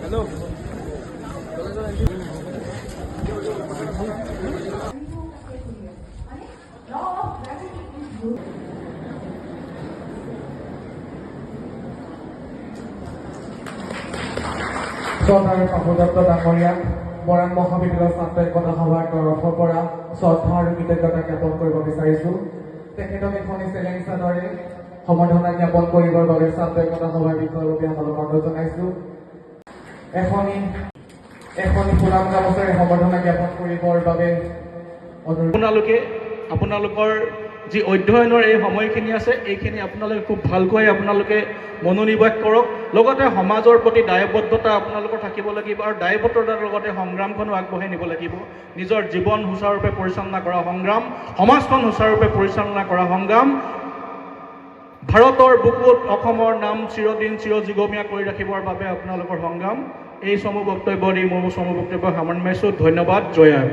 Hello. চৰকাৰী পাপদত্ত ডাঙৰীয়াক মৰাণ মহাবিদ্যালয় ছাত্ৰ একতা সভাৰ তৰফৰ পৰা শ্ৰদ্ধা আৰু কৃতজ্ঞতা জ্ঞাপন কৰিব বিচাৰিছোঁ। তেখেতক এখনি চেলেঞ্জ চাদৰে সম্বৰ্ধনা জ্ঞাপন কৰিবৰ বাবে ছাত্ৰ একতা সভাৰ বিষয়ববীয়াসকলক অনুৰোধ জনাইছোঁ। এখনি ফুলাম গামোচাৰে সম্বৰ্ধনা জ্ঞাপন কৰিবৰ বাবে আপোনালোকৰ যি অধ্যয়নৰ এই সময়খিনি আছে এইখিনি আপোনালোকে খুব ভালকৈ আপোনালোকে মনোনিৱেশ কৰক। লগতে সমাজৰ প্ৰতি দায়বদ্ধতা আপোনালোকৰ থাকিব লাগিব আৰু দায়বদ্ধতাৰ লগতে সংগ্ৰামখনো আগবঢ়াই নিব লাগিব। নিজৰ জীৱন সুচাৰুৰূপে পৰিচালনা কৰা সংগ্ৰাম, সমাজখন সুচাৰুৰূপে পৰিচালনা কৰা সংগ্ৰাম, ভাৰতৰ বুকুত অসমৰ নাম চিৰদিন চিৰযুগমীয়া কৰি ৰাখিবৰ বাবে আপোনালোকৰ সংগ্ৰাম। এই চমু বক্তব্য দি মোৰ চমু বক্তব্য সামৰণি মাৰিছোঁ। ধন্যবাদ। জয় আই।